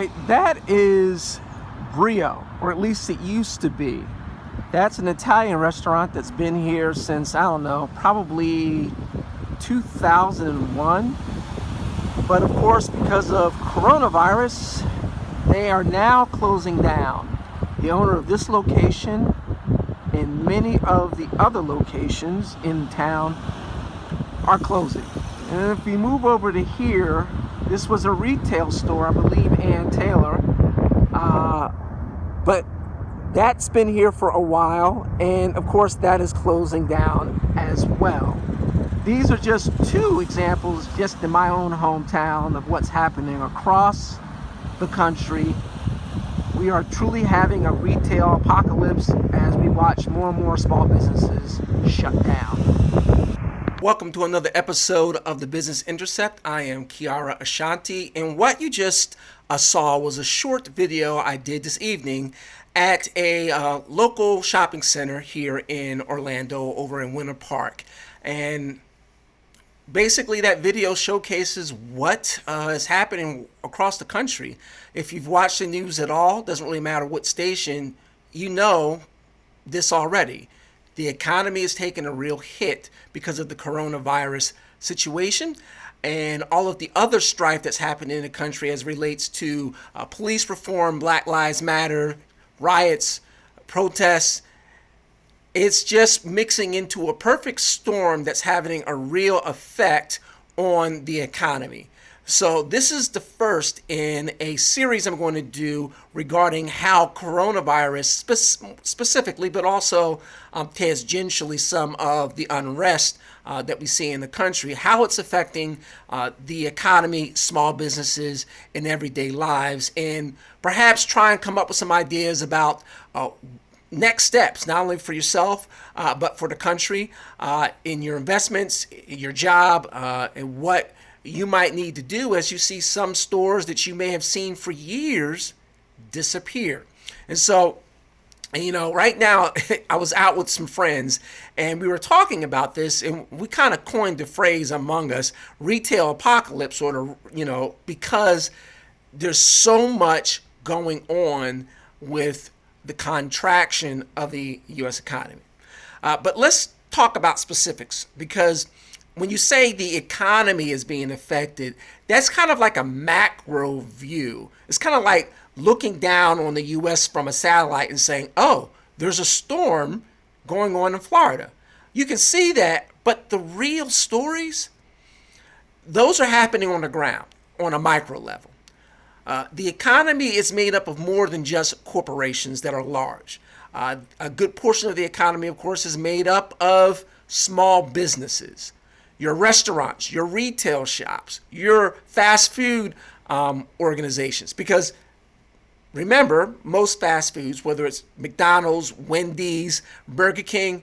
right, that is Brio, or at least it used to be. That's an Italian restaurant that's been here since, I don't know, probably 2001. But of course, because of coronavirus, they are now closing down. The owner of this location and many of the other locations in town are closing. And if we move over to here, this was a retail store, I believe, Ann Taylor. But that's been here for a while, and of course that is closing down as well. These are just two examples just in my own hometown of what's happening across the country. We are truly having a retail apocalypse as we watch more and more small businesses shut down. Welcome to another episode of the Business Intercept. I am Kiara Ashanti, and what you just saw was a short video I did this evening at a local shopping center here in Orlando over in Winter Park. And basically that video showcases what is happening across the country. If you've watched the news at all, doesn't really matter what station, you know this already. The economy is taking a real hit because of the coronavirus situation and all of the other strife that's happening in the country as relates to police reform, Black Lives Matter, riots, protests. It's just mixing into a perfect storm that's having a real effect on the economy. So this is the first in a series I'm going to do regarding how coronavirus specifically, but also tangentially some of the unrest that we see in the country, how it's affecting the economy, small businesses, and everyday lives, and perhaps try and come up with some ideas about next steps, not only for yourself, but for the country, in your investments, your job, and what you might need to do as you see some stores that you may have seen for years disappear. And so, right now I was out with some friends and we were talking about this, and we kind of coined the phrase among us, Retailapocalpse, sort of, because there's so much going on with the contraction of the U.S. economy. But let's talk about specifics, because when you say the economy is being affected, that's kind of like a macro view. It's kind of like looking down on the U.S. from a satellite and saying, oh, there's a storm going on in Florida. You can see that, but the real stories, those are happening on the ground, on a micro level. The economy is made up of more than just corporations that are large. A good portion of the economy, of course, is made up of small businesses. Your restaurants, your retail shops, your fast food organizations. Because remember, most fast foods, whether it's McDonald's, Wendy's, Burger King,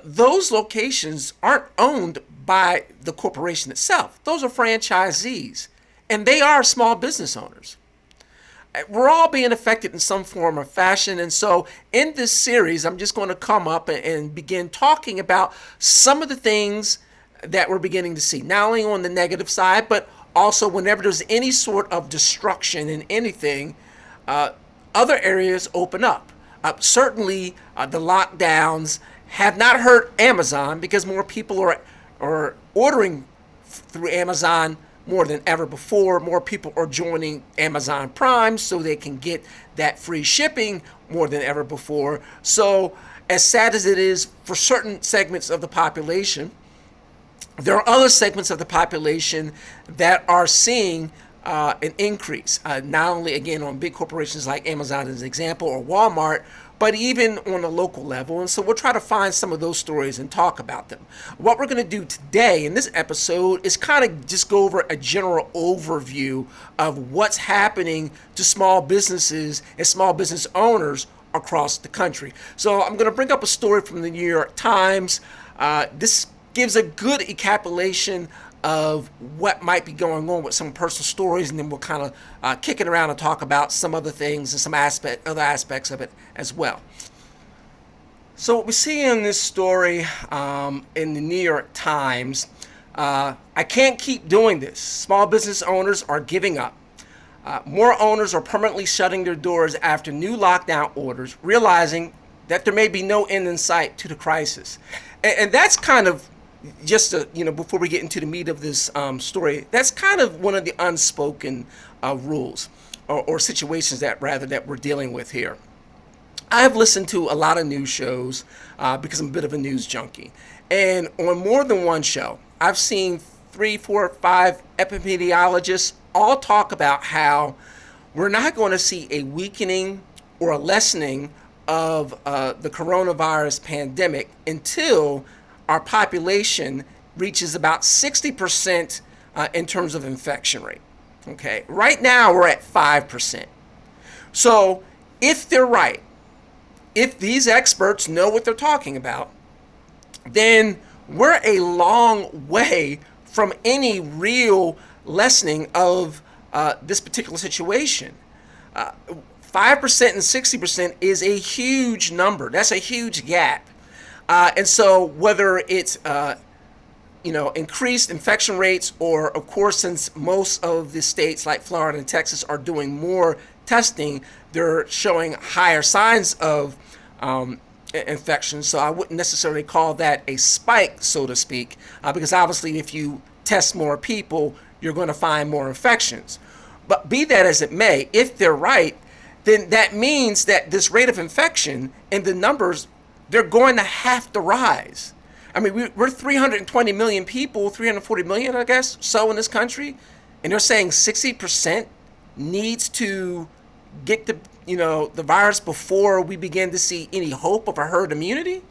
those locations aren't owned by the corporation itself. Those are franchisees, and they are small business owners. We're all being affected in some form or fashion. And so in this series, I'm just going to come up and begin talking about some of the things that we're beginning to see, not only on the negative side, but also whenever there's any sort of destruction in anything, other areas open up. Certainly, the lockdowns have not hurt Amazon because more people are ordering through Amazon more than ever before. More people are joining Amazon Prime so they can get that free shipping more than ever before. So as sad as it is for certain segments of the population, there are other segments of the population that are seeing an increase, not only, again, on big corporations like Amazon as an example, or Walmart, but even on a local level. And so we'll try to find some of those stories and talk about them. What we're going to do today in this episode is kind of just go over a general overview of what's happening to small businesses and small business owners across the country. So I'm going to bring up a story from the New York Times. This gives a good encapsulation of what might be going on with some personal stories, and then we'll kind of kick it around and talk about some other things and some other aspects of it as well. So what we see in this story in the New York Times, I can't keep doing this. Small business owners are giving up. More owners are permanently shutting their doors after new lockdown orders, realizing that there may be no end in sight to the crisis. And that's kind of just before we get into the meat of this story, that's kind of one of the unspoken rules or situations that we're dealing with here. I've listened to a lot of news shows because I'm a bit of a news junkie. And on more than one show, I've seen 3, 4, 5 epidemiologists all talk about how we're not going to see a weakening or a lessening of the coronavirus pandemic until our population reaches about 60% in terms of infection rate. Okay, right now we're at 5%. So if they're right, if these experts know what they're talking about, then we're a long way from any real lessening of this particular situation. 5% and 60% is a huge number. That's a huge gap. And so whether it's increased infection rates, or of course, since most of the states like Florida and Texas are doing more testing, they're showing higher signs of infection. So I wouldn't necessarily call that a spike, so to speak, because obviously if you test more people, you're going to find more infections. But be that as it may, if they're right, then that means that this rate of infection and the numbers, they're going to have to rise. I mean, we're 320 million people, 340 million, I guess, so in this country, and they're saying 60% needs to get the virus before we begin to see any hope of a herd immunity.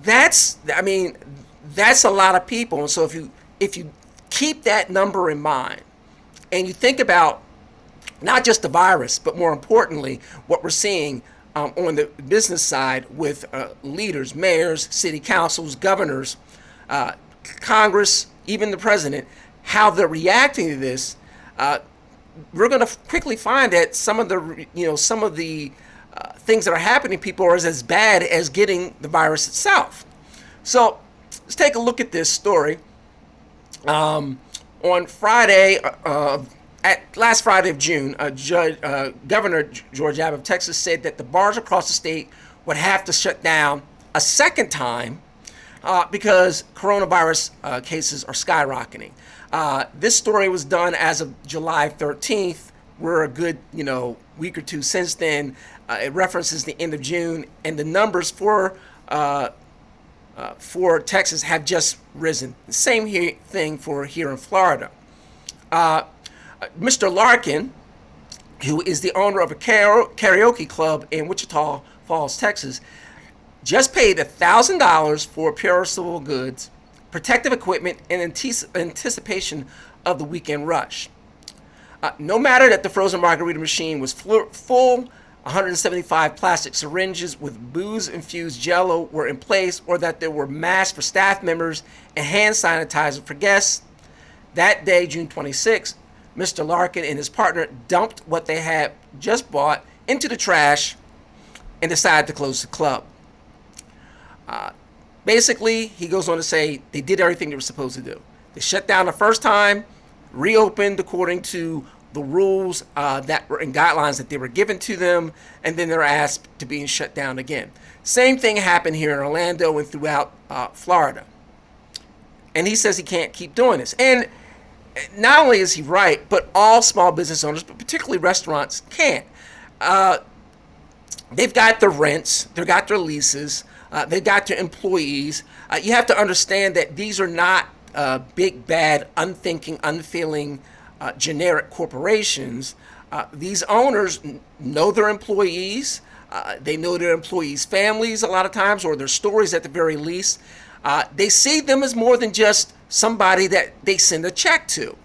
That's a lot of people. And so if you keep that number in mind, and you think about not just the virus, but more importantly, what we're seeing on the business side with leaders, mayors, city councils, governors, Congress, even the president, how they're reacting to this, we're going to quickly find that some of the things that are happening to people are as bad as getting the virus itself. So let's take a look at this story. On Friday, last Friday of June, Governor George Abbott of Texas said that the bars across the state would have to shut down a second time because coronavirus cases are skyrocketing. This story was done as of July 13th. We're a good week or two since then. It references the end of June, and the numbers for Texas have just risen. The same thing for here in Florida. Mr. Larkin, who is the owner of a karaoke club in Wichita Falls, Texas, just paid $1,000 for perishable goods, protective equipment, in anticipation of the weekend rush. No matter that the frozen margarita machine was full, 175 plastic syringes with booze-infused Jell-O were in place, or that there were masks for staff members and hand sanitizer for guests. That day, June 26, Mr. Larkin and his partner dumped what they had just bought into the trash and decided to close the club. Basically, he goes on to say they did everything they were supposed to do. They shut down the first time, reopened according to the rules that were in guidelines that they were given to them, and then they're asked to be shut down again. Same thing happened here in Orlando and throughout Florida. And he says he can't keep doing this. And not only is he right, but all small business owners, but particularly restaurants, can't. They've got their rents, they've got their leases, they've got their employees. You have to understand that these are not big, bad, unthinking, unfeeling, generic corporations. These owners know their employees. They know their employees' families a lot of times, or their stories at the very least. They see them as more than just somebody that they send a check to.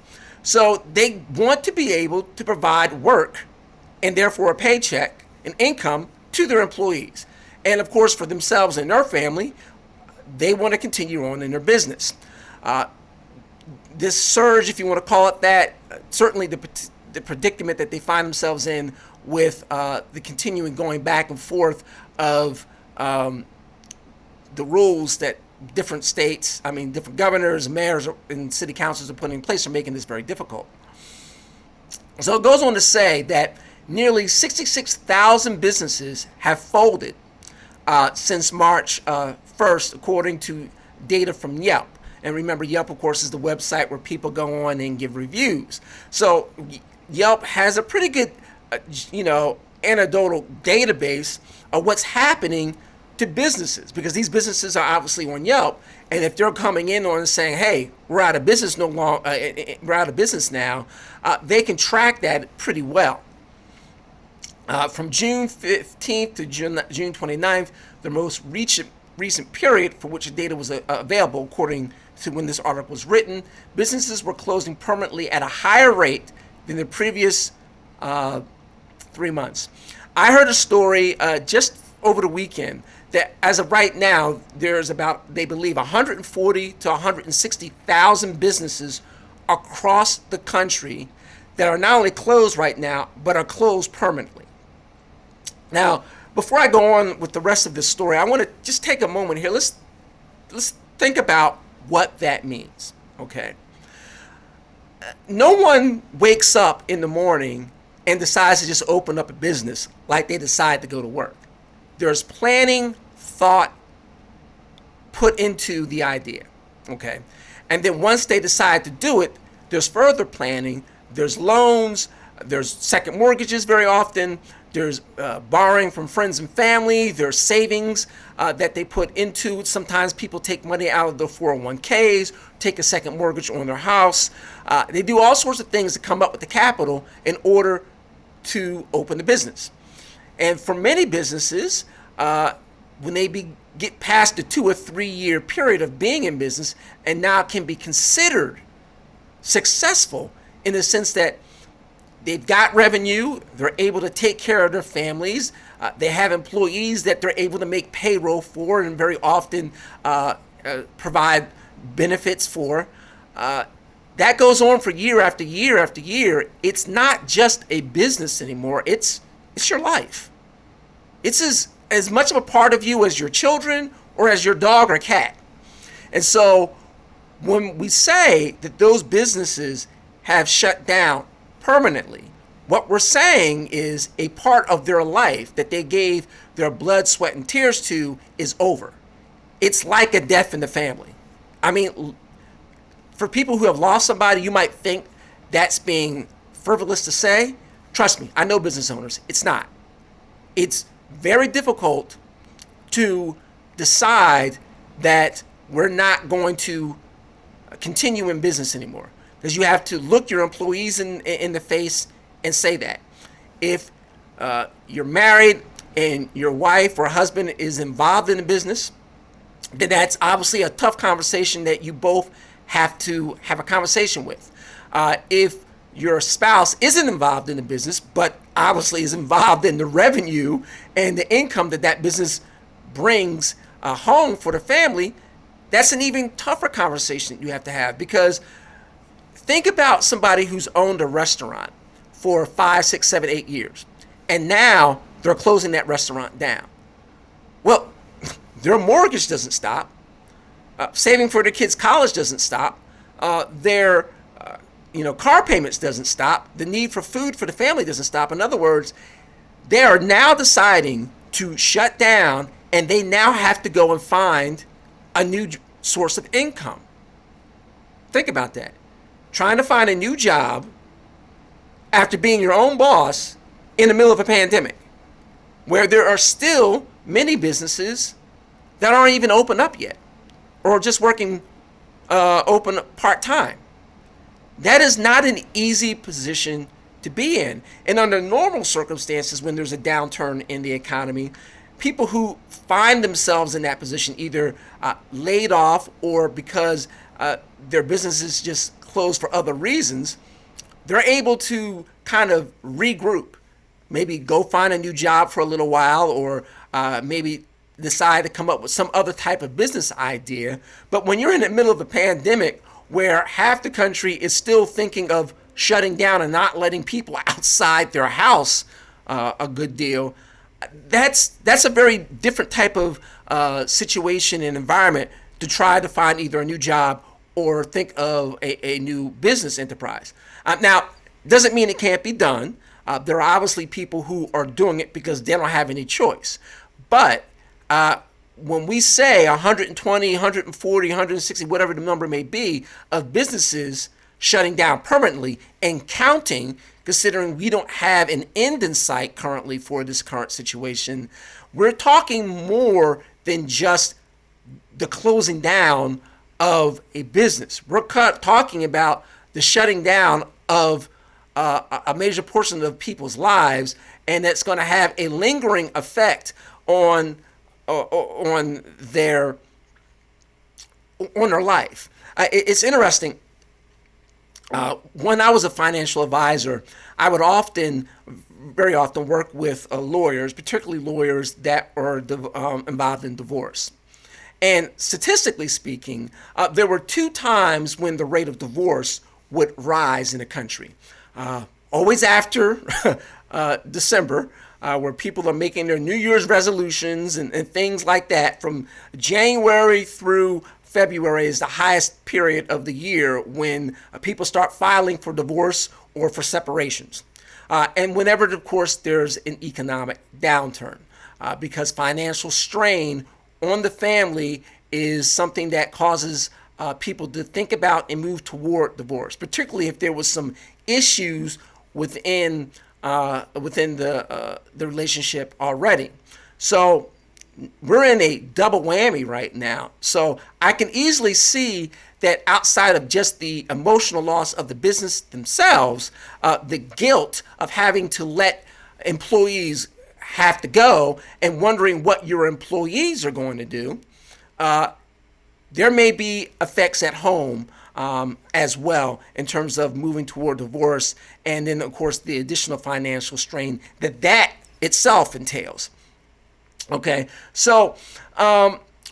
So they want to be able to provide work and therefore a paycheck and income to their employees. And of course, for themselves and their family, they want to continue on in their business. This surge, if you want to call it that, certainly the predicament that they find themselves in with the continuing going back and forth of the rules that different states, different governors, mayors, and city councils are putting in place are making this very difficult. So it goes on to say that nearly 66,000 businesses have folded since March 1st, according to data from Yelp. And remember, Yelp, of course, is the website where people go on and give reviews. So Yelp has a pretty good, anecdotal database of what's happening to businesses, because these businesses are obviously on Yelp, and if they're coming in on and saying, "Hey, we're out of business we're out of business now," they can track that pretty well. From June 15th to June 29th, the most recent period for which the data was available, according to when this article was written, businesses were closing permanently at a higher rate than the previous 3 months. I heard a story just over the weekend that as of right now, there's about, they believe, 140 to 160,000 businesses across the country that are not only closed right now, but are closed permanently. Now, before I go on with the rest of this story, I want to just take a moment here. Let's think about what that means, okay? No one wakes up in the morning and decides to just open up a business like they decide to go to work. There's planning, thought put into the idea, okay? And then once they decide to do it, there's further planning, there's loans, there's second mortgages very often, there's borrowing from friends and family, there's savings that they put into. Sometimes people take money out of their 401ks, take a second mortgage on their house. They do all sorts of things to come up with the capital in order to open the business. And for many businesses, when they get past the 2 or 3 year period of being in business and now can be considered successful in the sense that they've got revenue, they're able to take care of their families, they have employees that they're able to make payroll for and very often provide benefits for. That goes on for year after year after year. It's not just a business anymore, it's your life. It's as much of a part of you as your children or as your dog or cat. And so when we say that those businesses have shut down permanently, what we're saying is a part of their life that they gave their blood, sweat, and tears to is over. It's like a death in the family. I mean, for people who have lost somebody, you might think that's being frivolous to say. Trust me, I know business owners. It's not. It's very difficult to decide that we're not going to continue in business anymore, because you have to look your employees in the face and say that. If you're married and your wife or husband is involved in the business, then that's obviously a tough conversation that you both have to have a conversation with. If your spouse isn't involved in the business, but obviously is involved in the revenue and the income that business brings home for the family, that's an even tougher conversation you have to have. Because think about somebody who's owned a restaurant for 5, 6, 7, 8 years, and now they're closing that restaurant down. Well, their mortgage doesn't stop. Saving for their kids' college doesn't stop. Their car payments doesn't stop. The need for food for the family doesn't stop. In other words, they are now deciding to shut down, and they now have to go and find a new source of income. Think about that. Trying to find a new job after being your own boss in the middle of a pandemic, where there are still many businesses that aren't even open up yet, or just working open part-time. That is not an easy position to be in. And under normal circumstances, when there's a downturn in the economy, people who find themselves in that position, either laid off or because their businesses just closed for other reasons, they're able to kind of regroup, maybe go find a new job for a little while, or maybe decide to come up with some other type of business idea. But when you're in the middle of a pandemic where half the country is still thinking of shutting down and not letting people outside their house a good deal, that's a very different type of situation and environment to try to find either a new job or think of a new business enterprise. Now, Doesn't mean it can't be done. There are obviously people who are doing it because they don't have any choice. But when we say 120, 140, 160, whatever the number may be, of businesses shutting down permanently and counting, considering we don't have an end in sight currently for this current situation, we're talking more than just the closing down of a business. We're talking about the shutting down of a major portion of people's lives, and that's going to have a lingering effect on their life. It's interesting. When I was a financial advisor, I would very often work with lawyers, particularly lawyers that are involved in divorce. And statistically speaking, there were 2 times when the rate of divorce would rise in the country. Always after December, where people are making their New Year's resolutions and things like that. From January through February is the highest period of the year when people start filing for divorce or for separations. And whenever, of course, there's an economic downturn, because financial strain on the family is something that causes people to think about and move toward divorce, particularly if there was some issues within the relationship already. So we're in a double whammy right now. So I can easily see that outside of just the emotional loss of the business themselves, the guilt of having to let employees have to go and wondering what your employees are going to do, there may be effects at home as well in terms of moving toward divorce, and then of course the additional financial strain that itself entails. Okay, so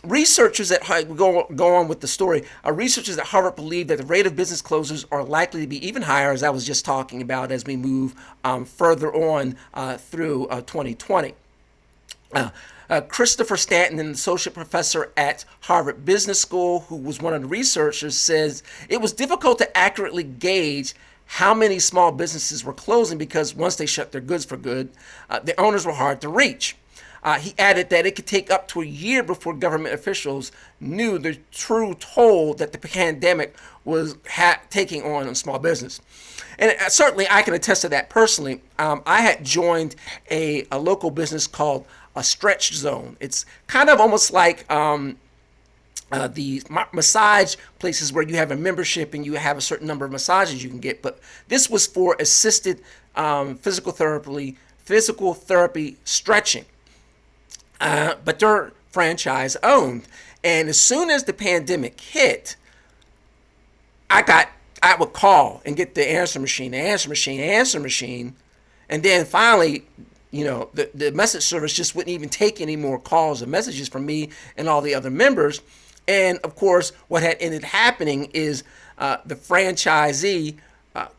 researchers at go on with the story. Researchers at Harvard believe that the rate of business closures are likely to be even higher, as I was just talking about, as we move further on through 2020. Christopher Stanton, an associate professor at Harvard Business School, who was one of the researchers, says it was difficult to accurately gauge how many small businesses were closing because once they shut their goods for good, the owners were hard to reach. He added that it could take up to a year before government officials knew the true toll that the pandemic was taking on small business. And certainly I can attest to that personally. I had joined a local business called a Stretch Zone. It's kind of almost like the massage places where you have a membership and you have a certain number of massages you can get. But this was for assisted physical therapy stretching. But they're franchise owned. And as soon as the pandemic hit, I would call and get the answer machine. And then finally, the message service just wouldn't even take any more calls or messages from me and all the other members. And of course, what had ended happening is the franchisee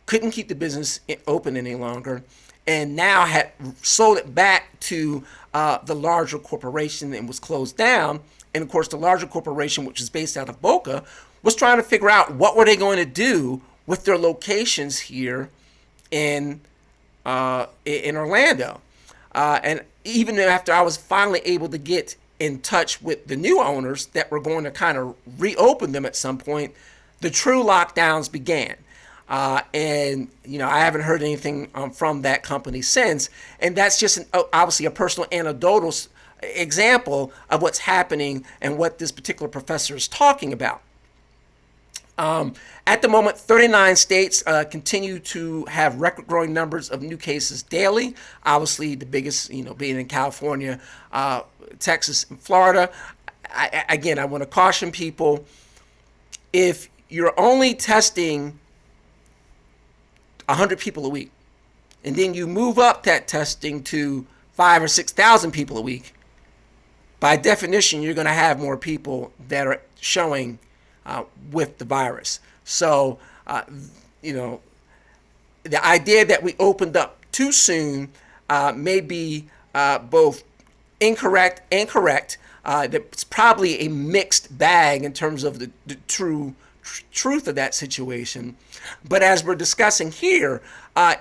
couldn't keep the business open any longer, and now had sold it back to the larger corporation and was closed down. And of course, the larger corporation, which is based out of Boca, was trying to figure out what were they going to do with their locations here in Orlando. And even after I was finally able to get in touch with the new owners that were going to kind of reopen them at some point, the true lockdowns began. And I haven't heard anything from that company since. And that's just obviously a personal anecdotal example of what's happening and what this particular professor is talking about. At the moment, 39 states continue to have record-growing numbers of new cases daily. Obviously, the biggest, being in California, Texas, and Florida. I want to caution people, if you're only testing 100 people a week, and then you move up that testing to 5,000 or 6,000 people a week, by definition, you're going to have more people that are showing with the virus. So, the idea that we opened up too soon may be both incorrect and correct. It's probably a mixed bag in terms of the true truth of that situation. But as we're discussing here,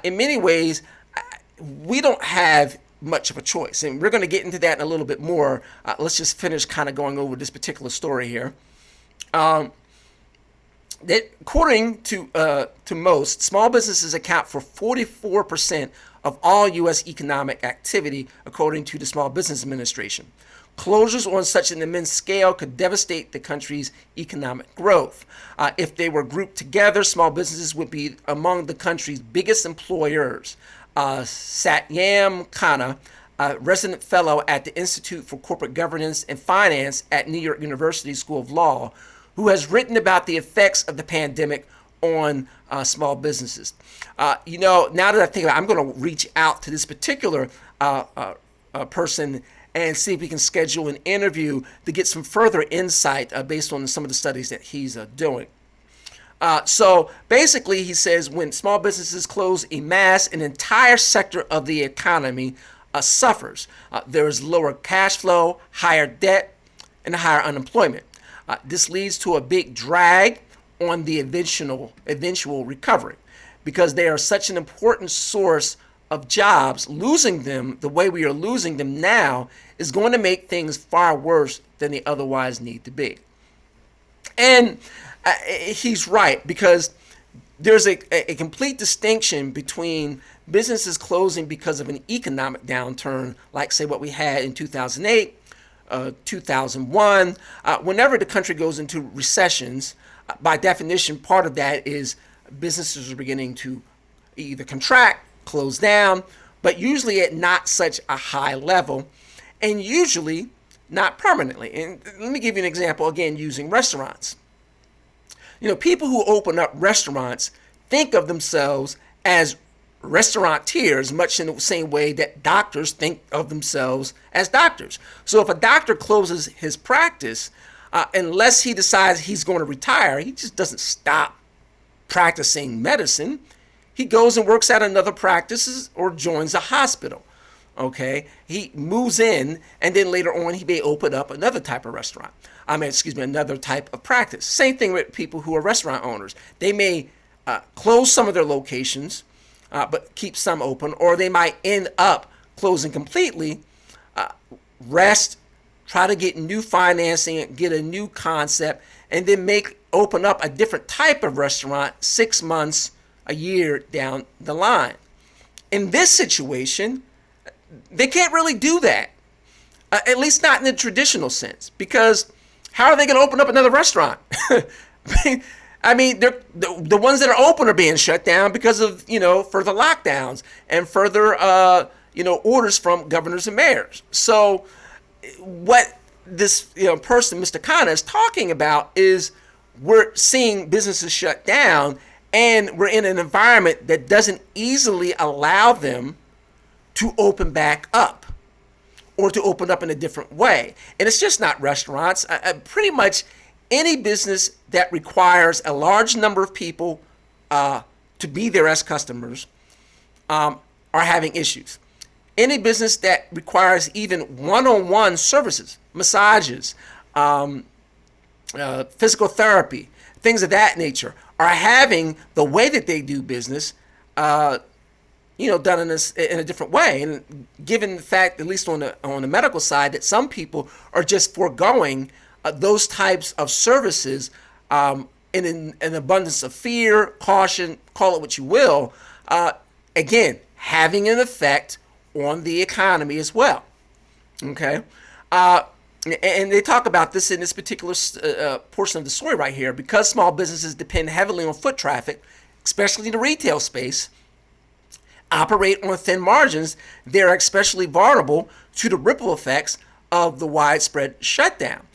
in many ways, we don't have much of a choice. And we're going to get into that in a little bit more. Let's just finish kind of going over this particular story here. That according to most, small businesses account for 44% of all U.S. economic activity, according to the Small Business Administration. Closures on such an immense scale could devastate the country's economic growth. If they were grouped together, small businesses would be among the country's biggest employers. Satyam Khanna, a resident fellow at the Institute for Corporate Governance and Finance at New York University School of Law, who has written about the effects of the pandemic on small businesses. Now that I think about it, I'm going to reach out to this particular person and see if we can schedule an interview to get some further insight based on some of the studies that he's doing. So basically, he says when small businesses close en masse, an entire sector of the economy suffers. There is lower cash flow, higher debt, and higher unemployment. This leads to a big drag on the eventual recovery because they are such an important source of jobs. Losing them the way we are losing them now is going to make things far worse than they otherwise need to be. And he's right, because there's a complete distinction between businesses closing because of an economic downturn, like say what we had in 2008, 2001. Whenever the country goes into recessions, by definition, part of that is businesses are beginning to either contract, close down, but usually at not such a high level, and usually not permanently. And let me give you an example, again, using restaurants. People who open up restaurants think of themselves as restaurateurs, much in the same way that doctors think of themselves as doctors. So if a doctor closes his practice, unless he decides he's going to retire, he just doesn't stop practicing medicine. He goes and works at another practice or joins a hospital. Okay, he moves in, and then later on he may open up another type of restaurant. Another type of practice. Same thing with people who are restaurant owners. They may close some of their locations, but keep some open, or they might end up closing completely, rest, try to get new financing, get a new concept, and then open up a different type of restaurant 6 months, a year down the line. In this situation, they can't really do that, at least not in the traditional sense, because how are they going to open up another restaurant? I mean, the ones that are open are being shut down because of, further lockdowns and further, orders from governors and mayors. So what this, person, Mr. Khanna, is talking about is we're seeing businesses shut down, and we're in an environment that doesn't easily allow them to open back up or to open up in a different way. And it's just not restaurants. Pretty much any business that requires a large number of people to be there as customers are having issues. Any business that requires even one-on-one services, massages, physical therapy, things of that nature, are having the way that they do business done in a different way. And given the fact, at least on the medical side, that some people are just foregoing those types of services in an abundance of fear, caution, call it what you will, again, having an effect on the economy as well. Okay? And they talk about this in this particular portion of the story right here. Because small businesses depend heavily on foot traffic, especially in the retail space, operate on thin margins, they're especially vulnerable to the ripple effects of the widespread shutdown.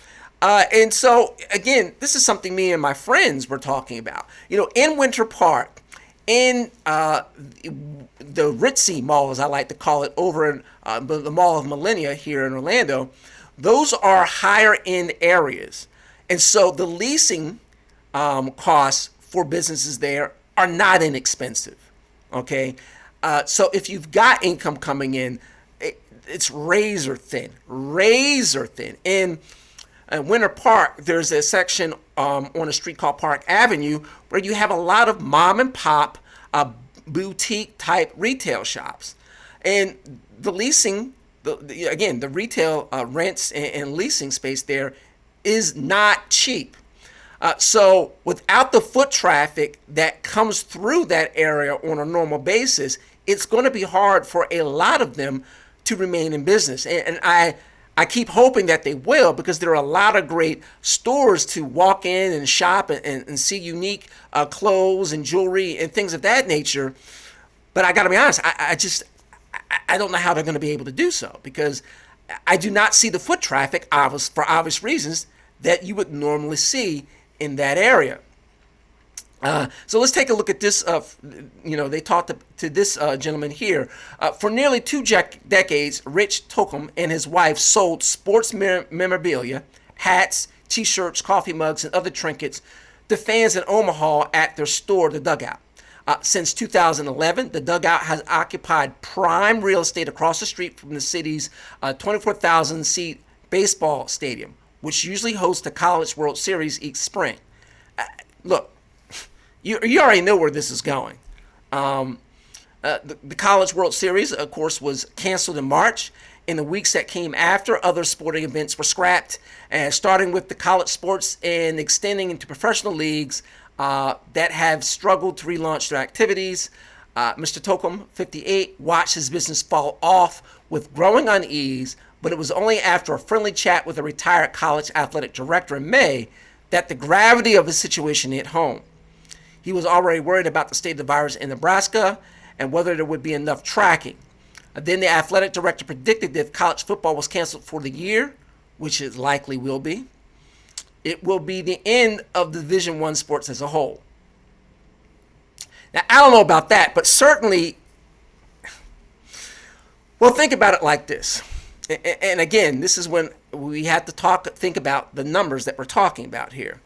And so, again, this is something me and my friends were talking about. In Winter Park, in the Ritzy Mall, as I like to call it, over in the Mall of Millennia here in Orlando, those are higher end areas. And so the leasing costs for businesses there are not inexpensive. Okay? So if you've got income coming in, it's razor thin. And In Winter Park, there's a section on a street called Park Avenue where you have a lot of mom and pop boutique type retail shops. And the leasing, the retail rents and leasing space there is not cheap. So without the foot traffic that comes through that area on a normal basis, it's going to be hard for a lot of them to remain in business. And I keep hoping that they will, because there are a lot of great stores to walk in and shop and see unique clothes and jewelry and things of that nature. But I got to be honest, I don't know how they're going to be able to do so, because I do not see the foot traffic, for obvious reasons, that you would normally see in that area. So let's take a look at this. They talked to this gentleman here. For nearly 2 decades, Rich Tocum and his wife sold sports memorabilia, hats, t-shirts, coffee mugs, and other trinkets to fans in Omaha at their store, The Dugout. Since 2011, The Dugout has occupied prime real estate across the street from the city's 24,000-seat baseball stadium, which usually hosts the College World Series each spring. Look, you already know where this is going. The College World Series, of course, was canceled in March. In the weeks that came after, other sporting events were scrapped, starting with the college sports and extending into professional leagues that have struggled to relaunch their activities. Mr. Tocum, 58, watched his business fall off with growing unease, but it was only after a friendly chat with a retired college athletic director in May that the gravity of his situation hit home. He was already worried about the state of the virus in Nebraska and whether there would be enough tracking. Then the athletic director predicted that if college football was canceled for the year, which it likely will be, it will be the end of Division I sports as a whole. Now, I don't know about that, but certainly, well, think about it like this. And again, this is when we have to think about the numbers that we're talking about here.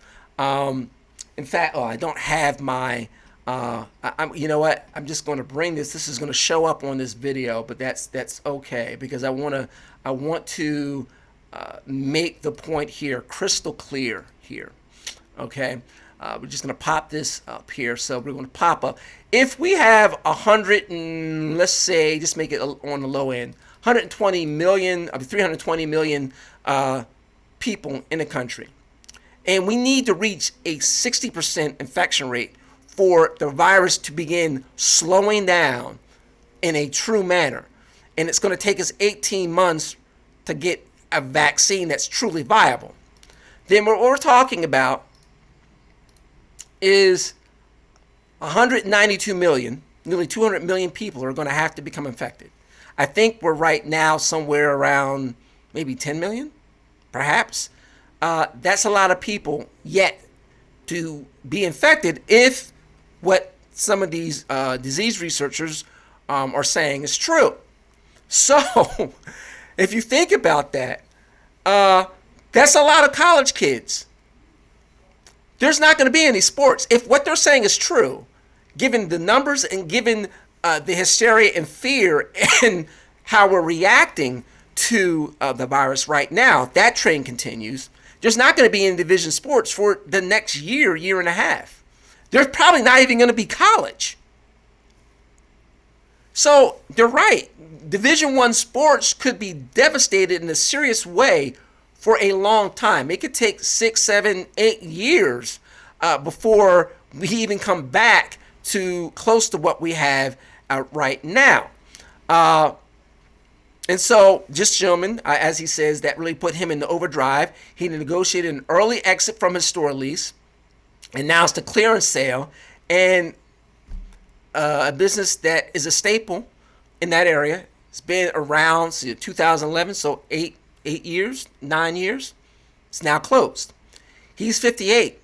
In fact, I don't have my, you know what? I'm just going to bring this. This is going to show up on this video, but that's okay, because I want to make the point here crystal clear here. Okay, we're just going to pop this up here. So we're going to pop up. If we have 100 and let's say, just make it on the low end, 120 million, 320 million people in the country, and we need to reach a 60% infection rate for the virus to begin slowing down in a true manner. And it's going to take us 18 months to get a vaccine that's truly viable. Then what we're talking about is 192 million, nearly 200 million people are going to have to become infected. I think we're right now somewhere around maybe 10 million, perhaps. That's a lot of people yet to be infected if what some of these disease researchers are saying is true. So if you think about that, that's a lot of college kids. There's not going to be any sports. If what they're saying is true, given the numbers and given the hysteria and fear and how we're reacting to the virus right now, if that trend continues, there's not going to be any division sports for the next year and a half. There's probably not even going to be college. So they're right. Division I sports could be devastated in a serious way for a long time. It could take 6, 7, 8 years before we even come back to close to what we have right now. And so, this gentleman, as he says, that really put him into overdrive. He negotiated an early exit from his store lease, announced a clearance sale, and a business that is a staple in that area. It's been around since 2011, so 9 years. It's now closed. He's 58.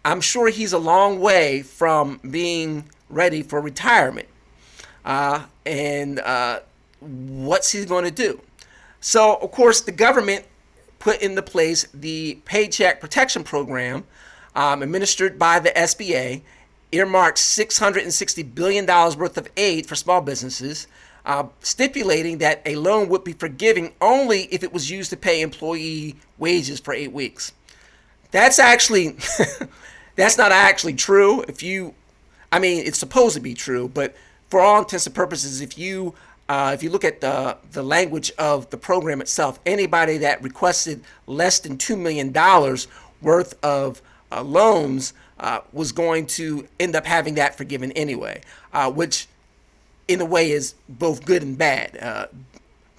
I'm sure he's a long way from being ready for retirement. What's he going to do? So, of course, the government put into place the Paycheck Protection Program, administered by the SBA, earmarked $660 billion worth of aid for small businesses. stipulating that a loan would be forgiven only if it was used to pay employee wages for 8 weeks. That's actually, that's not actually true. It's supposed to be true, but for all intents and purposes, if you look at the language of the program itself, anybody that requested less than $2 million worth of loans was going to end up having that forgiven anyway, which in a way is both good and bad.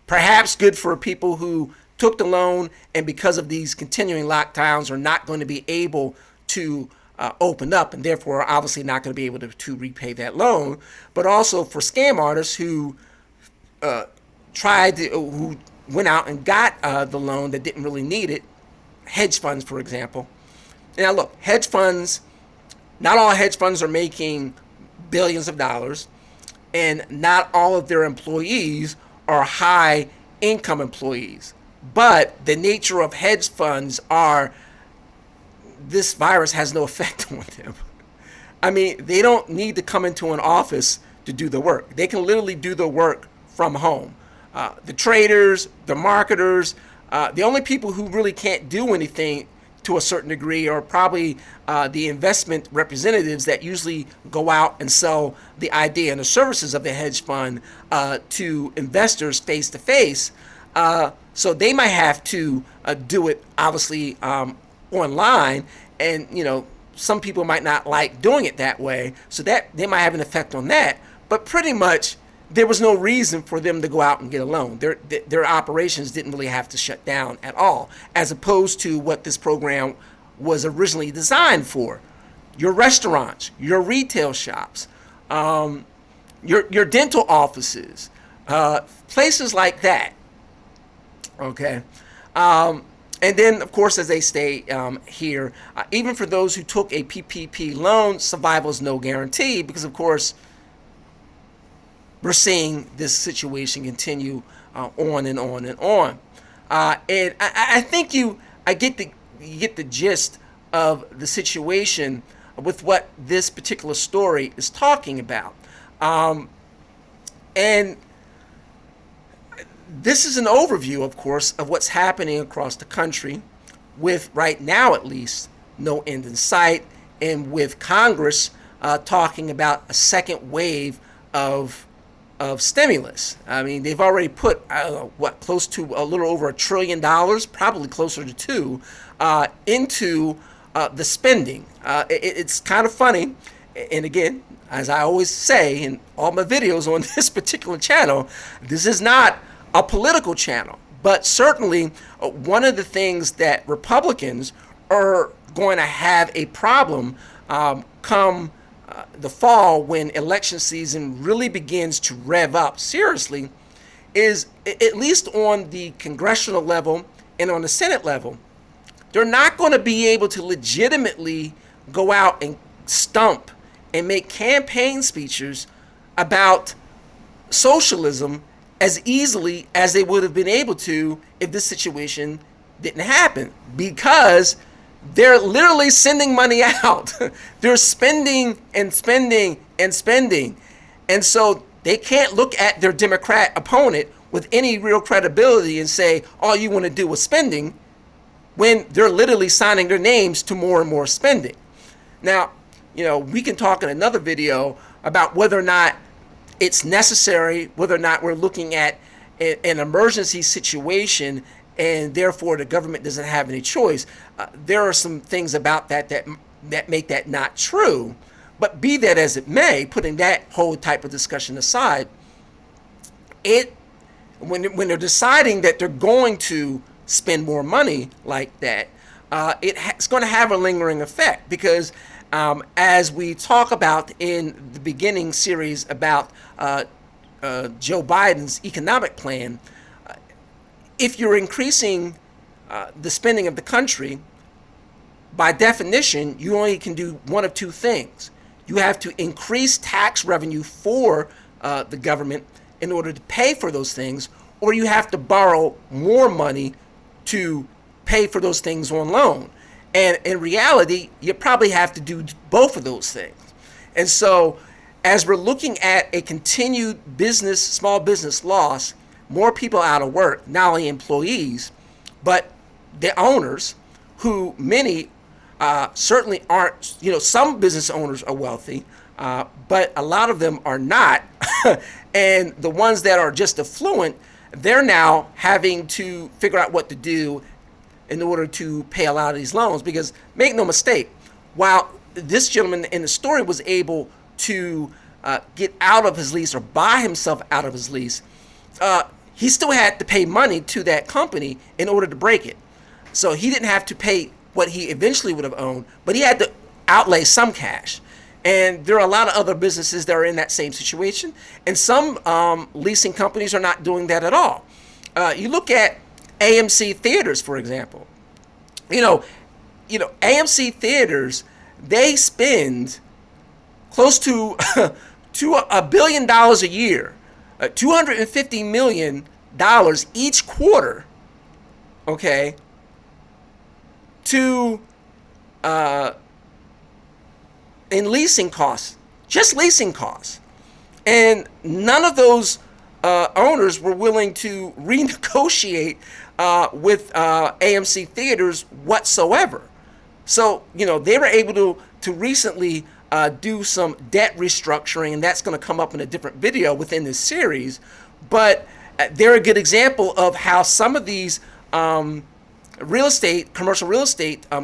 Perhaps good for people who took the loan and because of these continuing lockdowns are not going to be able to open up and therefore are obviously not going to be able to repay that loan, but also for scam artists who who went out and got the loan that didn't really need it, hedge funds, for example. Now look, hedge funds, not all hedge funds are making billions of dollars, and not all of their employees are high income employees. But the nature of hedge funds are, this virus has no effect on them. I mean, they don't need to come into an office to do the work. They can literally do the work from home. The traders, the marketers, the only people who really can't do anything to a certain degree are probably the investment representatives that usually go out and sell the idea and the services of the hedge fund to investors face to face. So they might have to do it obviously online, and some people might not like doing it that way, so that they might have an effect on that. But pretty much there was no reason for them to go out and get a loan. Their operations didn't really have to shut down at all, as opposed to what this program was originally designed for. Your restaurants, your retail shops, your dental offices, places like that. Okay. And then, of course, as they state here, even for those who took a PPP loan, survival is no guarantee, because, of course, we're seeing this situation continue on and on and on. And I think you get the gist of the situation with what this particular story is talking about. And this is an overview, of course, of what's happening across the country, with, right now at least, no end in sight, and with Congress talking about a second wave of stimulus. I mean, they've already put, close to a little over $1 trillion, probably closer to $2 trillion, into the spending. It's kind of funny, and again, as I always say in all my videos on this particular channel, this is not a political channel, but certainly one of the things that Republicans are going to have a problem come the fall, when election season really begins to rev up seriously, is, at least on the congressional level and on the Senate level, they're not going to be able to legitimately go out and stump and make campaign speeches about socialism as easily as they would have been able to if this situation didn't happen, because they're literally sending money out. They're spending and spending and spending. And so they can't look at their Democrat opponent with any real credibility and say, all you want to do is spending, when they're literally signing their names to more and more spending. Now, we can talk in another video about whether or not it's necessary, whether or not we're looking at an emergency situation and therefore the government doesn't have any choice. There are some things about that make that not true. But be that as it may, putting that whole type of discussion aside, when they're deciding that they're going to spend more money like that, it's going to have a lingering effect, because as we talk about in the beginning series about Joe Biden's economic plan, if you're increasing the spending of the country, by definition, you only can do one of two things. You have to increase tax revenue for the government in order to pay for those things, or you have to borrow more money to pay for those things on loan. And in reality, you probably have to do both of those things. And so as we're looking at a continued small business loss, more people out of work, not only employees, but the owners, who many certainly aren't, some business owners are wealthy, but a lot of them are not. And the ones that are just affluent, they're now having to figure out what to do in order to pay a lot of these loans. Because make no mistake, while this gentleman in the story was able to get out of his lease or buy himself out of his lease, he still had to pay money to that company in order to break it. So he didn't have to pay what he eventually would have owned, but he had to outlay some cash. And there are a lot of other businesses that are in that same situation. And some leasing companies are not doing that at all. You look at AMC theaters, for example. AMC theaters, they spend close to $1 billion a year, $250 million each quarter, okay, to in leasing costs, just leasing costs. And none of those owners were willing to renegotiate with AMC theaters whatsoever. So, they were able to recently do some debt restructuring, and that's going to come up in a different video within this series. But they're a good example of how some of these commercial real estate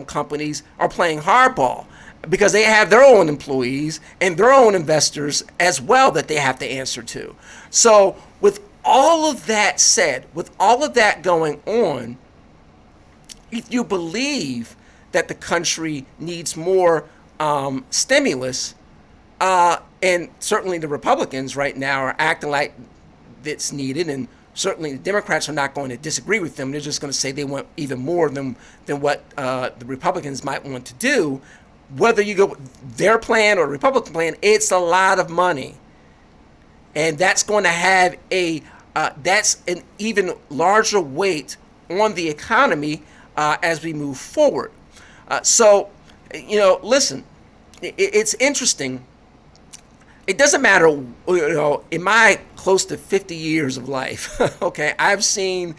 companies are playing hardball, because they have their own employees and their own investors as well that they have to answer to. So with all of that said, with all of that going on, if you believe that the country needs more stimulus, and certainly the Republicans right now are acting like it's needed, and certainly the Democrats are not going to disagree with them. They're just going to say they want even more than what the Republicans might want to do. Whether you go with their plan or Republican plan, it's a lot of money. And that's going to have that's an even larger weight on the economy as we move forward. So, listen, it's interesting. It doesn't matter, in my close to 50 years of life, okay, I've seen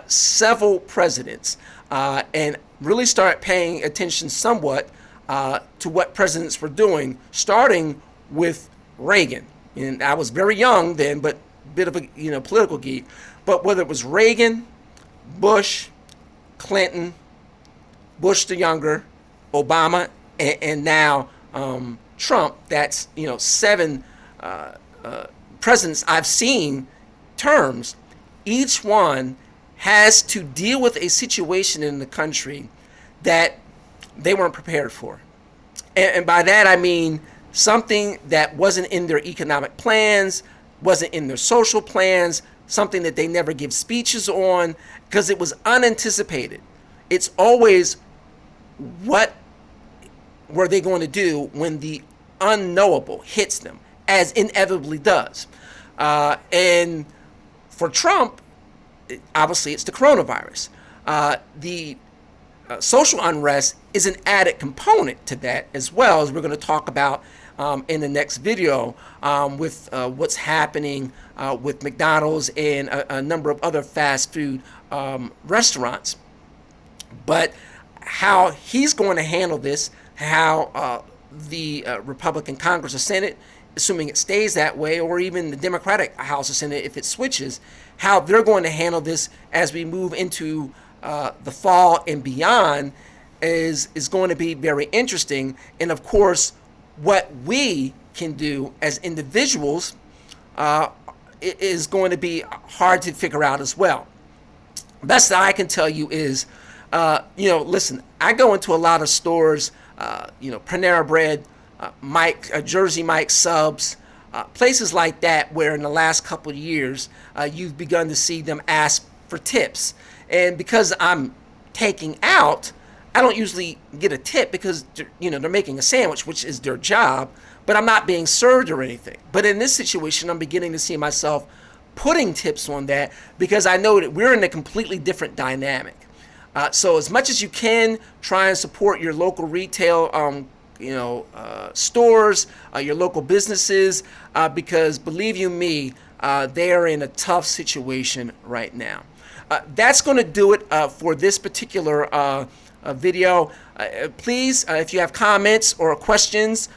several presidents and really start paying attention somewhat to what presidents were doing, starting with Reagan. And I was very young then, but a bit of a political geek. But whether it was Reagan, Bush, Clinton, Bush the younger, Obama, and now Trump, that's 7 presidents I've seen terms. Each one has to deal with a situation in the country that they weren't prepared for. And by that I mean something that wasn't in their economic plans, wasn't in their social plans, something that they never give speeches on, because it was unanticipated. It's always, what were they going to do when the unknowable hits them, as inevitably does. And for Trump, obviously it's the coronavirus. The social unrest is an added component to that, as well, as we're going to talk about in the next video, with what's happening with McDonald's and a number of other fast food restaurants. But how he's going to handle this, how the Republican Congress or Senate, assuming it stays that way, or even the Democratic House or Senate if it switches, how they're going to handle this as we move into the fall and beyond is going to be very interesting. And of course, what we can do as individuals is going to be hard to figure out as well. Best that I can tell you is, listen, I go into a lot of stores, Panera Bread, Jersey Mike subs, places like that, where in the last couple of years, you've begun to see them ask for tips. And because I'm taking out, I don't usually get a tip, because they're making a sandwich, which is their job, but I'm not being served or anything. But in this situation, I'm beginning to see myself putting tips on that, because I know that we're in a completely different dynamic. So as much as you can, try and support your local retail stores, your local businesses, because believe you me, they are in a tough situation right now. That's going to do it for this particular video. Please, if you have comments or questions,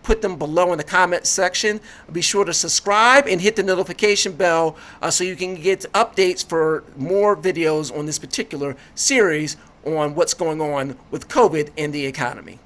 put them below in the comment section. Be sure to subscribe and hit the notification bell so you can get updates for more videos on this particular series on what's going on with COVID in the economy.